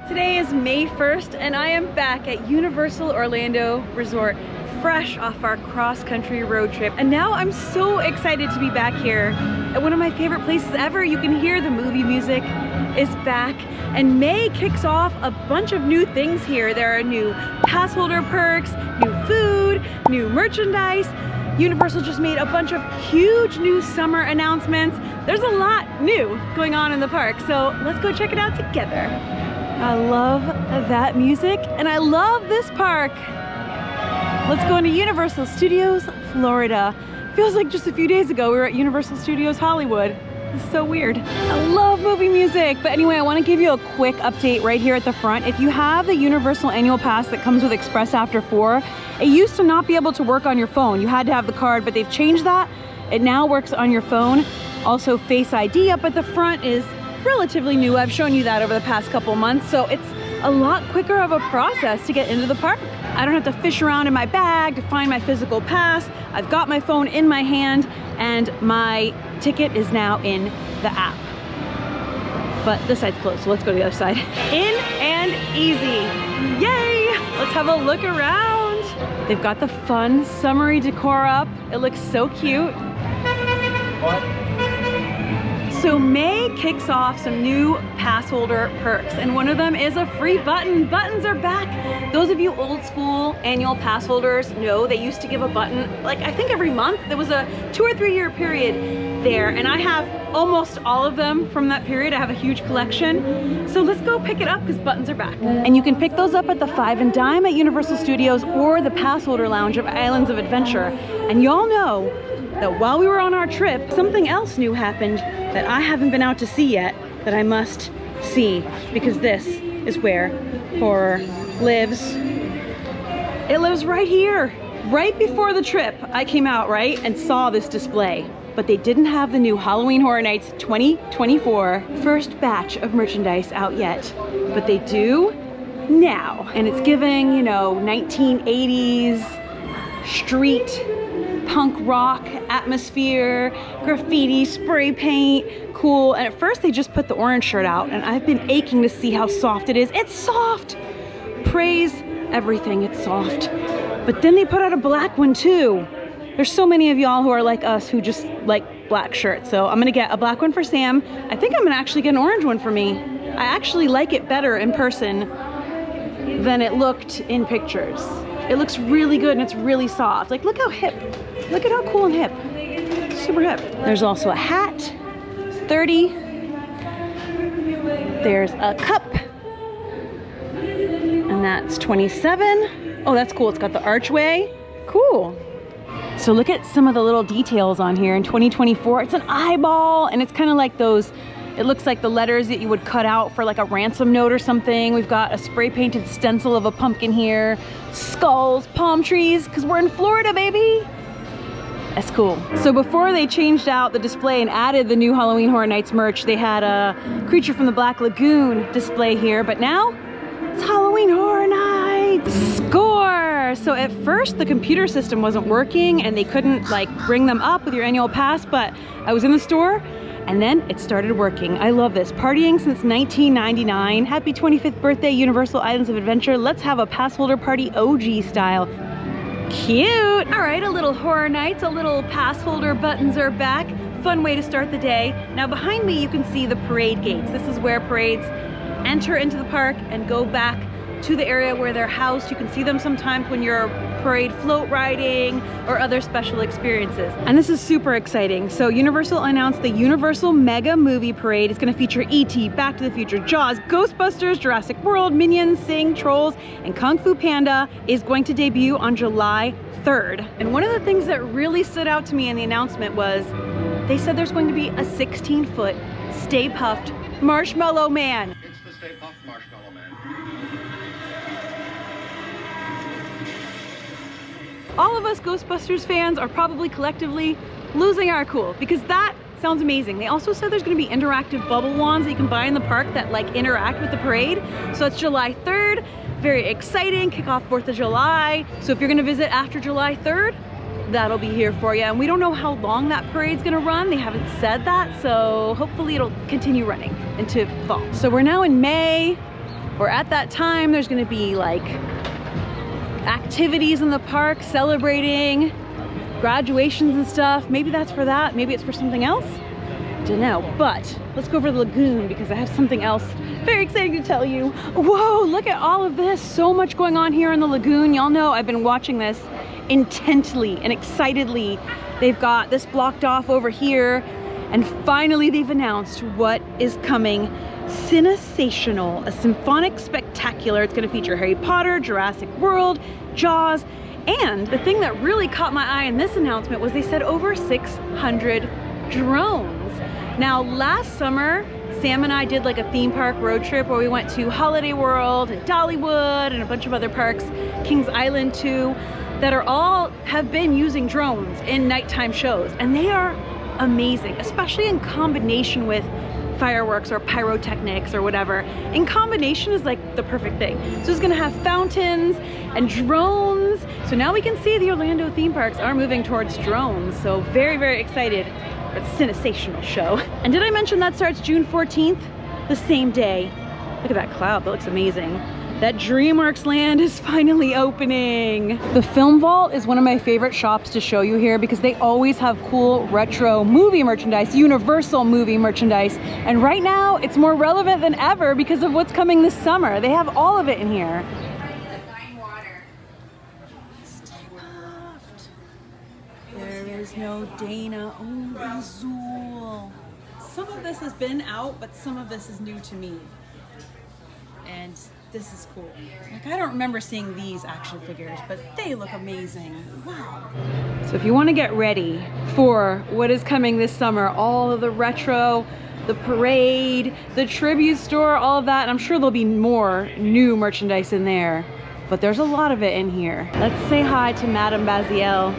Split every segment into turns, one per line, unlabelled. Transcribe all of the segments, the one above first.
Today is May 1st and I am back at Universal Orlando Resort, fresh off our cross-country road trip. And now I'm so excited to be back here at one of my favorite places ever. You can hear the movie music is back, and May kicks off a bunch of new things here. There are new pass holder perks, new food, new merchandise. Universal just made a bunch of huge new summer announcements. There's a lot new going on in the park, so let's go check it out together. I love that music and I love this park. Let's go into Universal Studios, Florida. Feels like just a few days ago we were at Universal Studios Hollywood. It's so weird. I love movie music. But anyway, I want to give you a quick update right here at the front. If you have the Universal Annual Pass that comes with Express After 4, it used to not be able to work on your phone. You had to have the card, but they've changed that. It now works on your phone. Also, Face ID up at the front is relatively new. I've shown you that over the past couple months, so it's a lot quicker of a process to get into the park. I don't have to fish around in my bag to find my physical pass. I've got my phone in my hand and my ticket is now in the app. But this side's closed, so let's go to the other side. In and easy. Yay! Let's have a look around. They've got the fun summery decor up. It looks so cute. So May kicks off some new pass holder perks, and one of them is a free button. Buttons are back. Those of you old school annual pass holders know they used to give a button, like I think every month. There was a 2 or 3 year period there, and I have almost all of them from that period. I have a huge collection. So let's go pick it up because buttons are back. And you can pick those up at the 5 and Dime at Universal Studios or the pass holder lounge of Islands of Adventure. And y'all know that while we were on our trip, something else new happened that I haven't been out to see yet that I must see, because this is where horror lives. It lives right here. Right before the trip, I came out, right, and saw this display. But they didn't have the new Halloween Horror Nights 2024 first batch of merchandise out yet. But they do now. And it's giving, you know, 1980s street punk rock atmosphere, graffiti, spray paint, cool. And at first they just put the orange shirt out, and I've been aching to see how soft it is. It's soft! Praise everything, it's soft. But then they put out a black one too. There's so many of y'all who are like us who just like black shirts. So I'm gonna get a black one for Sam. I think I'm gonna actually get an orange one for me. I actually like it better in person than it looked in pictures. It looks really good and it's really soft. Like, look how hip. Look at how cool and hip. Super hip. There's also a hat. It's 30. There's a cup. And that's 27. Oh, that's cool. It's got the archway. Cool. So look at some of the little details on here. In 2024, it's an eyeball, and it's kind of like those, it looks like the letters that you would cut out for like a ransom note or something. We've got a spray painted stencil of a pumpkin here, skulls, palm trees, because we're in Florida, baby. That's cool. So before they changed out the display and added the new Halloween Horror Nights merch, they had a Creature from the Black Lagoon display here, but now it's Halloween Horror Nights. Score! So at first the computer system wasn't working and they couldn't like bring them up with your annual pass, but I was in the store and then it started working. I love this. Partying since 1999. Happy 25th birthday, Universal Islands of Adventure. Let's have a pass holder party OG style. Cute. All right, a little Horror Nights, a little pass holder buttons are back. Fun way to start the day. Now behind me you can see the parade gates. This is where parades enter into the park and go back to the area where they're housed. You can see them sometimes when you're parade float riding or other special experiences. And this is super exciting. So Universal announced the Universal Mega Movie Parade. It's gonna feature E.T., Back to the Future, Jaws, Ghostbusters, Jurassic World, Minions, Sing, Trolls, and Kung Fu Panda is going to debut on July 3rd. And one of the things that really stood out to me in the announcement was they said there's going to be a 16-foot Stay Puft Marshmallow Man.
It's the Stay Puft Marshmallow Man.
All of us Ghostbusters fans are probably collectively losing our cool because that sounds amazing. They also said there's going to be interactive bubble wands that you can buy in the park that like interact with the parade. So it's July 3rd. Very exciting. Kick off 4th of July. So if you're going to visit after July 3rd, that'll be here for you. And we don't know how long that parade's going to run. They haven't said that. So hopefully it'll continue running into fall. So we're now in May. or at that time there's gonna be like activities in the park celebrating graduations and stuff. Maybe that's for that, maybe it's for something else. Don't know, but let's go over the lagoon because I have something else very exciting to tell you. Whoa, look at all of this. So much going on here in the lagoon. Y'all know I've been watching this intently and excitedly. They've got this blocked off over here, and finally they've announced what is coming. Cinesational, a symphonic spectacular. It's gonna feature Harry Potter, Jurassic World, Jaws, and the thing that really caught my eye in this announcement was they said over 600 drones. Now, last summer, Sam and I did like a theme park road trip where we went to Holiday World and Dollywood and a bunch of other parks, Kings Island too, that are all have been using drones in nighttime shows, and they are amazing, especially in combination with fireworks or pyrotechnics or whatever. In combination is like the perfect thing. So it's gonna have fountains and drones. So now we can see the Orlando theme parks are moving towards drones. So very, very excited for the Cinesational show. And did I mention that starts June 14th? The same day. Look at that cloud, that looks amazing. That DreamWorks land is finally opening. The Film Vault is one of my favorite shops to show you here because they always have cool retro movie merchandise, Universal movie merchandise. And right now it's more relevant than ever because of what's coming this summer. They have all of it in here. There is no Dana, only Zool. Some of this has been out, but some of this is new to me. And this is cool. Like, I don't remember seeing these action figures, but they look amazing. Wow. So if you want to get ready for what is coming this summer, all of the retro, the parade, the tribute store, all of that, and I'm sure there'll be more new merchandise in there, but there's a lot of it in here. Let's say hi to Madame Bazielle.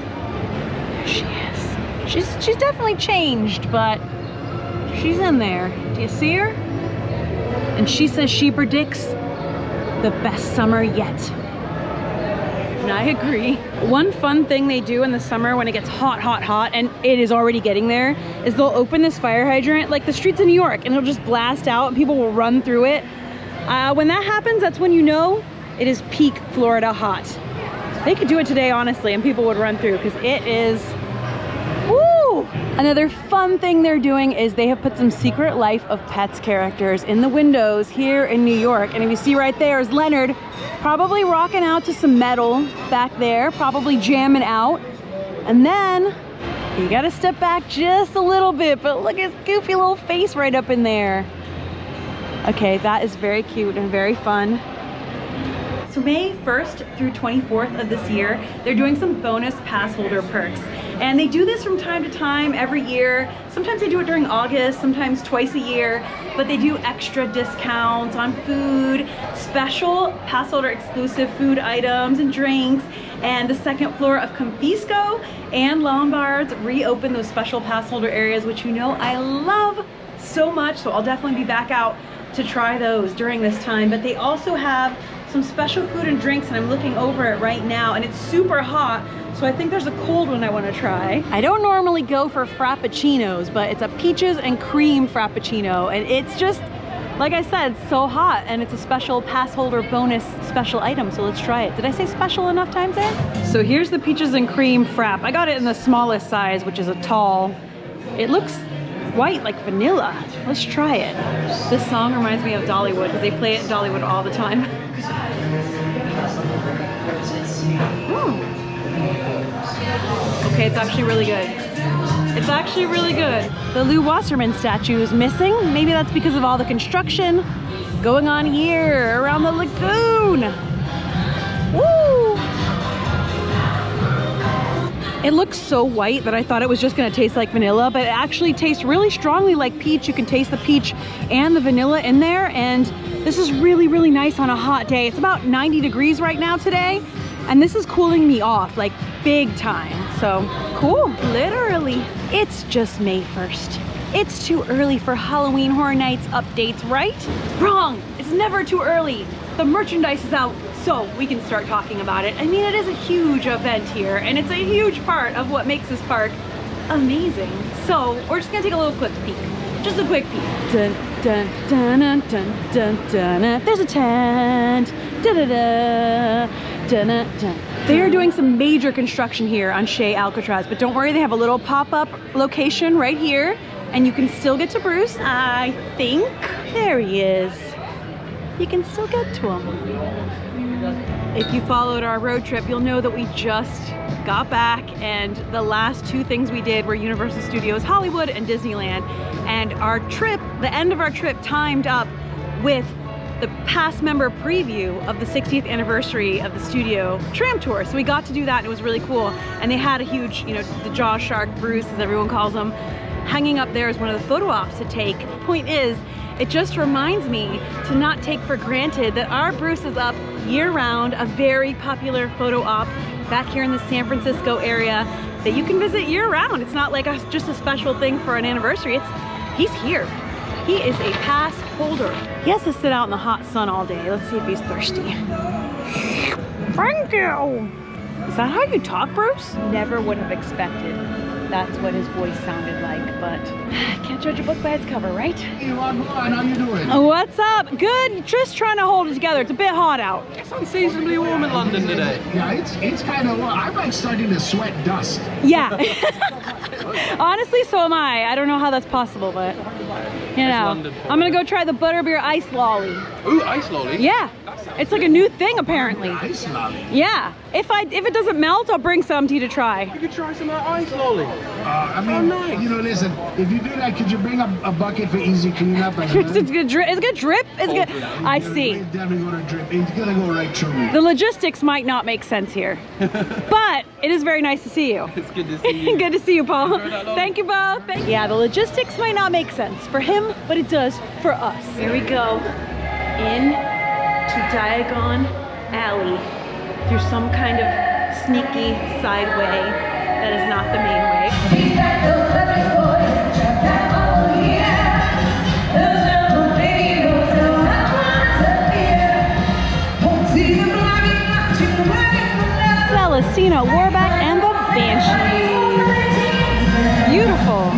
There she is. She's definitely changed, but she's in there. Do you see her? And she says she predicts the best summer yet. And I agree. One fun thing they do in the summer when it gets hot, hot, hot, and it is already getting there, is they'll open this fire hydrant like the streets of New York, and it'll just blast out and people will run through it. When that happens, that's when you know it is peak Florida hot. They could do it today, honestly, and people would run through because it is, woo! Another fun thing they're doing is they have put some Secret Life of Pets characters in the windows here in New York. And if you see right there is Leonard, probably rocking out to some metal back there, probably jamming out. And then you gotta step back just a little bit, but look at his goofy little face right up in there. Okay, that is very cute and very fun. So May 1st through 24th of this year, they're doing some bonus pass holder perks. And they do this from time to time every year. Sometimes they do it during August, sometimes twice a year, but they do extra discounts on food, special pass holder exclusive food items and drinks, and the second floor of Confisco and Lombard's reopen those special pass holder areas, which you know I love so much, so I'll definitely be back out to try those during this time. But they also have some special food and drinks, and I'm looking over it right now, and it's super hot, so I think there's a cold one I want to try. I don't normally go for frappuccinos, but it's a peaches and cream frappuccino, and it's just, like I said, so hot, and it's a special pass holder bonus special item, so let's try it. Did I say special enough times there? So here's the peaches and cream frap. I got it in the smallest size, which is a tall. It looks white like vanilla. Let's try it. This song reminds me of Dollywood because they play it in Dollywood all the time. Okay, it's actually really good. It's actually really good. The Lou Wasserman statue is missing. Maybe that's because of all the construction going on here around the lagoon. Woo! It looks so white that I thought it was just gonna taste like vanilla, but it actually tastes really strongly like peach. You can taste the peach and the vanilla in there, and this is really, really nice on a hot day. It's about 90 degrees right now today, and this is cooling me off like big time. So cool. Literally, it's just May 1st. It's too early for Halloween Horror Nights updates, right? Wrong, it's never too early. The merchandise is out, so we can start talking about it. I mean, it is a huge event here, and it's a huge part of what makes this park amazing. So we're just gonna take a little quick peek. Just a quick peek. Dun, Dun, dun, dun, dun, dun, dun, dun. There's a tent. Da, da, da. Dun, dun, dun. They are doing some major construction here on Chez Alcatraz, but don't worry, they have a little pop-up location right here, and you can still get to Bruce. I think there he is. You can still get to him. If you followed our road trip, you'll know that we just got back, and the last two things we did were Universal Studios Hollywood and Disneyland. And our trip, the end of our trip, timed up with the past member preview of the 60th anniversary of the studio tram tour. So we got to do that, and it was really cool. And they had a huge, the Jaw Shark Bruce, as everyone calls him, hanging up there as one of the photo ops to take. Point is, it just reminds me to not take for granted that our Bruce is up year-round, a very popular photo op back here in the San Francisco area that you can visit year-round. It's not like just a special thing for an anniversary. He's here. He is a pass holder. He has to sit out in the hot sun all day. Let's see if he's thirsty. Thank you. Is that how you talk, Bruce? Never would have expected that's what his voice sounded like, but can't judge a book by its cover, right?
Hey, Ron, how you doing?
What's up? Good. Just trying to hold it together. It's a bit hot out.
It's unseasonably warm in London today.
Yeah, it's kind of warm. I'm like starting to sweat dust.
Yeah. Honestly, so am I. I don't know how that's possible, but I'm gonna go try the butterbeer ice lolly.
Ooh, ice lolly?
Yeah. It's like a new thing apparently.
Ice lolly.
Yeah. If it doesn't melt, I'll bring some to you to try.
You could try some of that ice lolly.
I mean,
nice.
Listen, if you do that, could you bring a bucket for easy cleanup?
It's gonna drip. It's gonna drip. It's gonna. I see.
It's definitely gonna drip. It's gonna go right through me.
The logistics might not make sense here, but it is very nice to see you.
It's good to see you.
Good to see you, Paul. Thank you both. Yeah, the logistics might not make sense for him, but it does for us. Here we go, in to Diagon Alley through some kind of sneaky side way that is not the main way. Celestina Warbeck and the Banshees. Beautiful.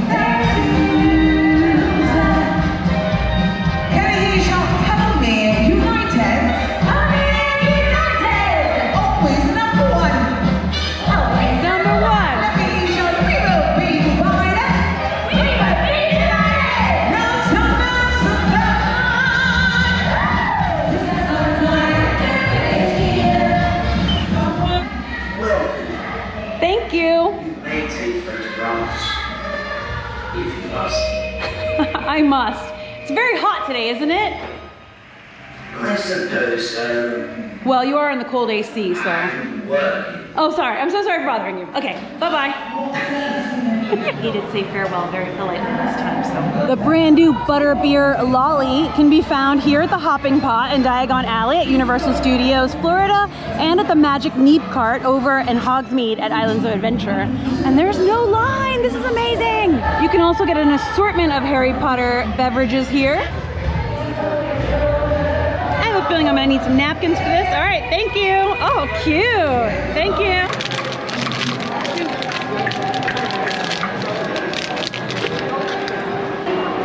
Thank you.
You may take photographs if you must.
I must. It's very hot today, isn't it?
I suppose so.
Well, you are in the cold AC, so.
Working.
Oh, sorry. I'm so sorry for bothering you. Okay, bye-bye. He did say farewell very politely this time, so. The brand new butterbeer lolly can be found here at the Hopping Pot in Diagon Alley at Universal Studios Florida, and at the Magic Neep Cart over in Hogsmeade at Islands of Adventure. And there's no line. This is amazing. You can also get an assortment of Harry Potter beverages here. I have a feeling I'm gonna need some napkins for this. All right, thank you. Oh, cute. Thank you.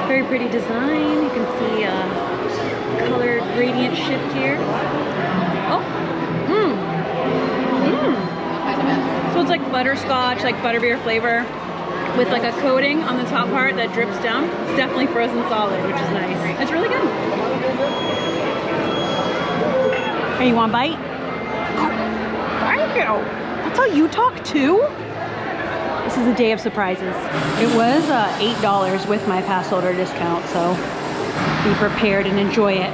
Very pretty design. You can see a color gradient shift here. Oh, So it's like butterscotch, like butterbeer flavor, with like a coating on the top part that drips down. It's definitely frozen solid, which is nice. It's really good. Hey, you want a bite? Oh, thank you. That's how you talk too? This is a day of surprises. It was $8 with my pass holder discount, so be prepared and enjoy it.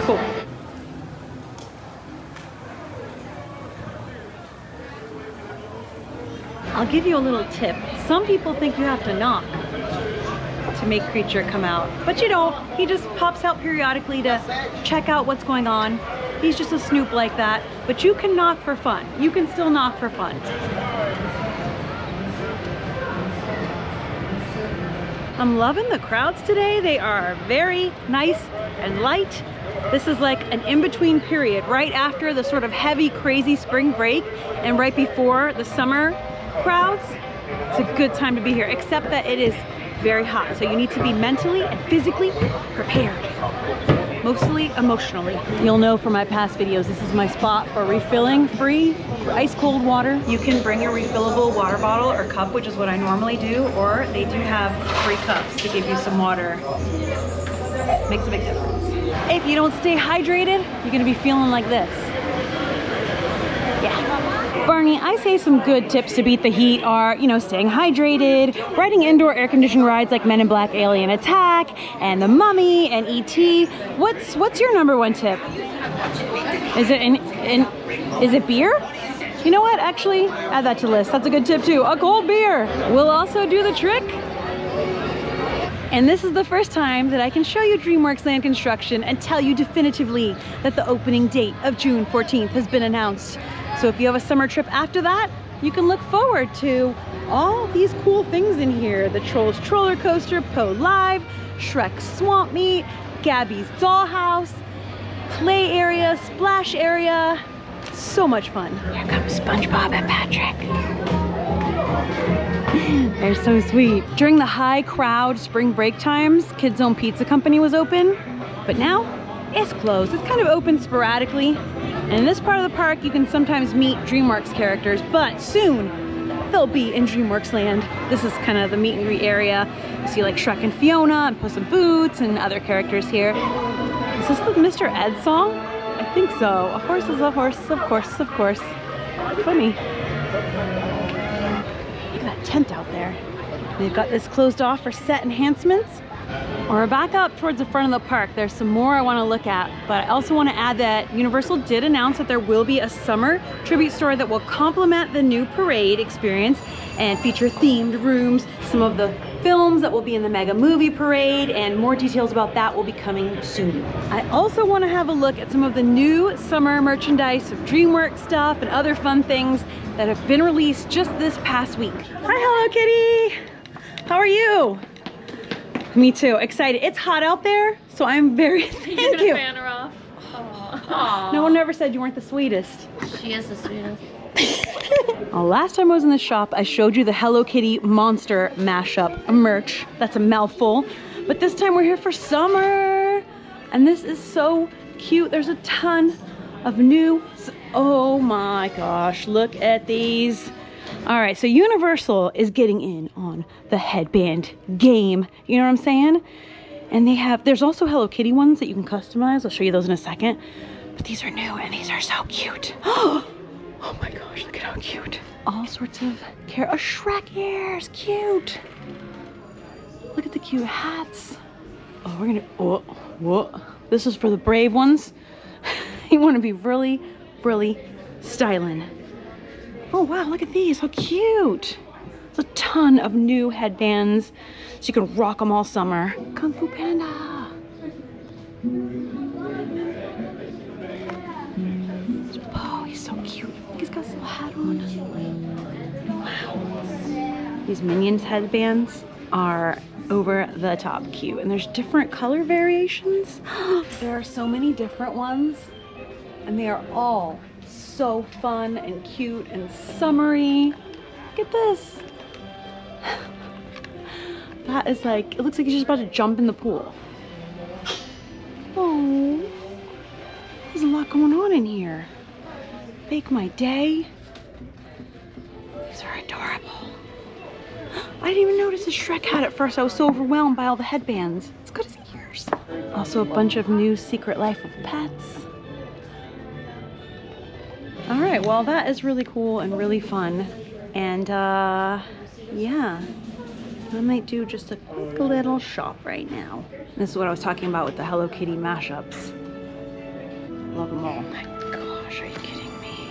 Cool. I'll give you a little tip. Some people think you have to knock to make Creature come out, but you don't. He just pops out periodically to check out what's going on. He's just a Snoop like that, but you can knock for fun. You can still knock for fun. I'm loving the crowds today. They are very nice and light. This is like an in-between period, right after the sort of heavy, crazy spring break and right before the summer crowds. It's a good time to be here, except that it is very hot. So you need to be mentally and physically prepared. Mostly emotionally. You'll know from my past videos, this is my spot for refilling free ice cold water. You can bring your refillable water bottle or cup, which is what I normally do, or they do have free cups to give you some water. Makes a big difference. If you don't stay hydrated, you're gonna be feeling like this. Yeah. Barney, I say some good tips to beat the heat are, you know, staying hydrated, riding indoor air-conditioned rides like Men in Black Alien Attack, and The Mummy, and E.T. What's your number one tip? Is it beer? You know what, actually, add that to the list. That's a good tip too, a cold beer. Will also do the trick. And this is the first time that I can show you DreamWorks Land Construction and tell you definitively that the opening date of June 14th has been announced. So if you have a summer trip after that, you can look forward to all these cool things in here. The Trolls Troller Coaster, Poe Live, Shrek Swamp Meet, Gabby's Dollhouse, play area, splash area. So much fun. Here comes SpongeBob and Patrick. They're so sweet. During the high crowd spring break times, Kids Zone Pizza Company was open, but now it's closed. It's kind of open sporadically. And in this part of the park, you can sometimes meet DreamWorks characters, but soon they'll be in DreamWorks Land. This is kind of the meet and greet area. You see like Shrek and Fiona and Puss in Boots and other characters here. Is this the Mr. Ed song? I think so. A horse is a horse, of course, of course. Funny. Look at that tent out there. They've got this closed off for set enhancements. We're back up towards the front of the park. There's some more I want to look at, but I also want to add that Universal did announce that there will be a summer tribute store that will complement the new parade experience and feature themed rooms, some of the films that will be in the Mega Movie Parade, and more details about that will be coming soon. I also want to have a look at some of the new summer merchandise of DreamWorks stuff and other fun things that have been released just this past week. Hi, Hello Kitty! How are you? Me too, excited. It's hot out there, so I'm very, thank you.
Fan her off. Aww.
No one ever said you weren't the sweetest.
She is the sweetest.
Last time I was in the shop, I showed you the Hello Kitty monster mashup merch. That's a mouthful. But this time we're here for summer. And this is so cute. There's a ton of new, oh my gosh, look at these. All right, so Universal is getting in on the headband game. You know what I'm saying? And there's also Hello Kitty ones that you can customize. I'll show you those in a second. But these are new and these are so cute. Oh my gosh, look at how cute. All sorts of Shrek ears, cute. Look at the cute hats. Oh, we're gonna, whoa. This is for the brave ones. You wanna be really, really styling. Oh wow, look at these, how cute. There's a ton of new headbands, so you can rock them all summer. Kung Fu Panda. Oh, he's so cute. He's got his little hat on. Wow. These Minions headbands are over the top cute, and there's different color variations. There are so many different ones, and they are all so fun and cute and summery. Look at this. That is like, it looks like he's just about to jump in the pool. Oh, there's a lot going on in here. Make my day. These are adorable. I didn't even notice the Shrek hat at first. I was so overwhelmed by all the headbands. It's good as ears. Also a bunch of new Secret Life of Pets. All right, well, that is really cool and really fun. And yeah, I might do just a quick little shop right now. This is what I was talking about with the Hello Kitty mashups. Love them all. Oh my gosh, are you kidding me?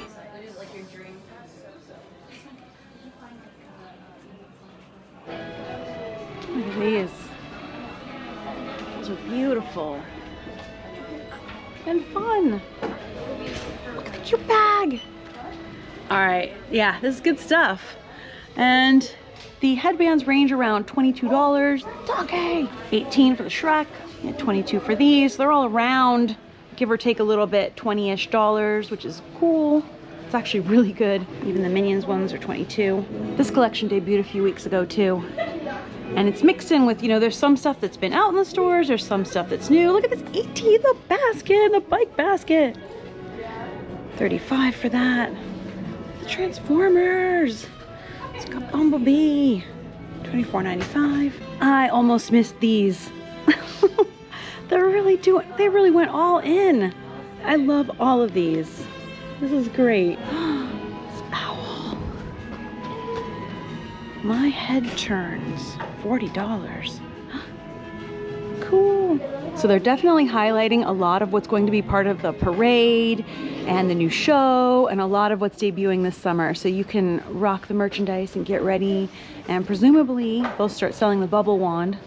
Look at these. Those are beautiful and fun. cute bag. All right, yeah, this is good stuff. And the headbands range around $22. Donkey! 18 for the Shrek, yeah, 22 for these. They're all around, give or take a little bit, $20-ish, which is cool. It's actually really good. Even the Minions ones are 22. This collection debuted a few weeks ago too. And it's mixed in with, you know, there's some stuff that's been out in the stores, there's some stuff that's new. Look at this 18, the basket, the bike basket. 35 for that. The Transformers. It's got Bumblebee. $24.95. I almost missed these. they really went all in. I love all of these. This is great. This owl. My head turns. $40. Cool. So they're definitely highlighting a lot of what's going to be part of the parade and the new show and a lot of what's debuting this summer. So you can rock the merchandise and get ready. And presumably they'll start selling the bubble wand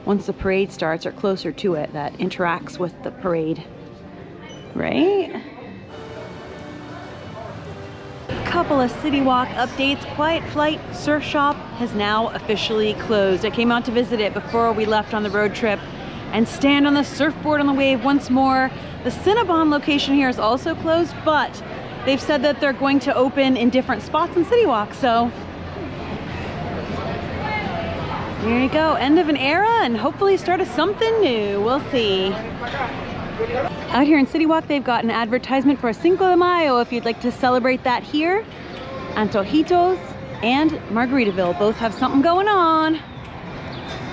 once the parade starts or closer to it that interacts with the parade. Right? Couple of City Walk updates. Quiet Flight Surf Shop has now officially closed. I came out to visit it before we left on the road trip and stand on the surfboard on the wave once more. The Cinnabon location here is also closed, but they've said that they're going to open in different spots in City Walk, so there you go. End of an era and hopefully start of something new. We'll see. Out here in City Walk, they've got an advertisement for Cinco de Mayo if you'd like to celebrate that here. Antojitos and Margaritaville both have something going on.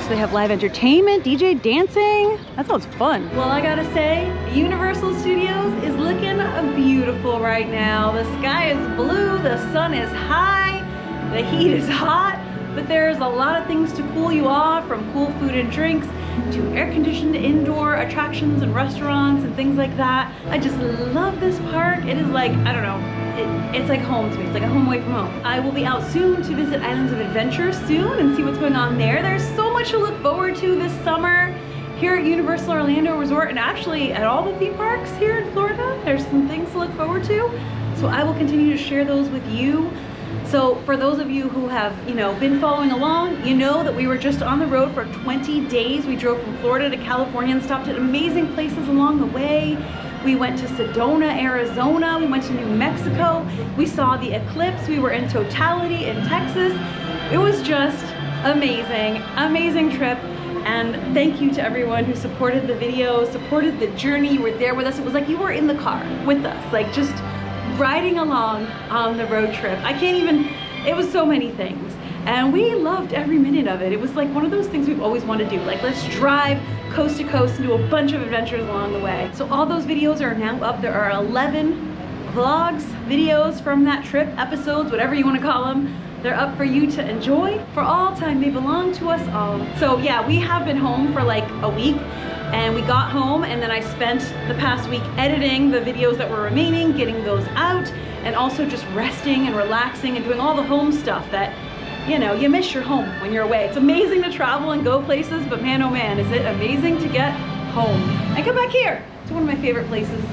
So they have live entertainment, DJ dancing. That sounds fun. Well, I gotta say, Universal Studios is looking beautiful right now. The sky is blue, the sun is high, the heat is hot, but there's a lot of things to cool you off, from cool food and drinks to air-conditioned indoor attractions and restaurants and things like that. I just love this park. It is like, I don't know, it's like home to me. It's like a home away from home. I will be out soon to visit Islands of Adventure soon and see what's going on there. There's so much to look forward to this summer here at Universal Orlando Resort, and actually at all the theme parks here in Florida. There's some things to look forward to. So I will continue to share those with you. So for those of you who have, you know, been following along, you know that we were just on the road for 20 days. We drove from Florida to California and stopped at amazing places along the way. We went to Sedona, Arizona. We went to New Mexico. We saw the eclipse. We were in Totality in Texas. It was just amazing, amazing trip. And thank you to everyone who supported the video, supported the journey. You were there with us. It was like you were in the car with us, like just riding along on the road trip. I can't even, it was so many things. And we loved every minute of it. It was like one of those things we've always wanted to do. Like, let's drive coast to coast and do a bunch of adventures along the way. So all those videos are now up. There are 11 vlogs, videos from that trip, episodes, whatever you want to call them. They're up for you to enjoy for all time. They belong to us all. So yeah, we have been home for like a week. And we got home, and then I spent the past week editing the videos that were remaining, getting those out, and also just resting and relaxing and doing all the home stuff that, you know, you miss your home when you're away. It's amazing to travel and go places, but man, oh man, is it amazing to get home. And come back here to one of my favorite places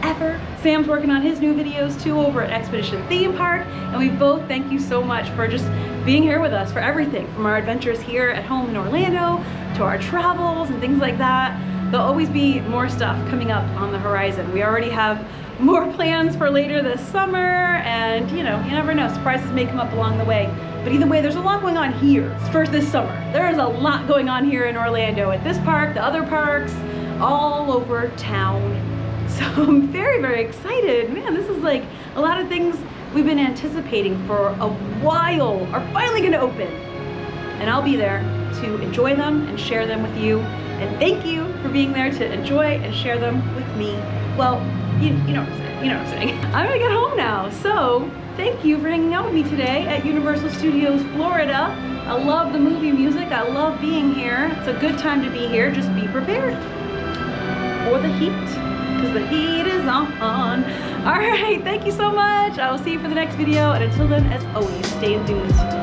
ever. Sam's working on his new videos too over at Expedition Theme Park, and we both thank you so much for just being here with us for everything, from our adventures here at home in Orlando to our travels and things like that. There'll always be more stuff coming up on the horizon. We already have more plans for later this summer, and you know, you never know, surprises may come up along the way. But either way, there's a lot going on here for this summer. There is a lot going on here in Orlando at this park, the other parks, all over town. So I'm very, very excited. Man, this is like a lot of things we've been anticipating for a while are finally gonna open. And I'll be there to enjoy them and share them with you. And thank you for being there to enjoy and share them with me. Well, you know what I'm saying, you know what I'm saying. I'm gonna get home now. So thank you for hanging out with me today at Universal Studios Florida. I love the movie music. I love being here. It's a good time to be here. Just be prepared for the heat, because the heat is on. All right, thank you so much. I will see you for the next video. And until then, as always, stay enthused.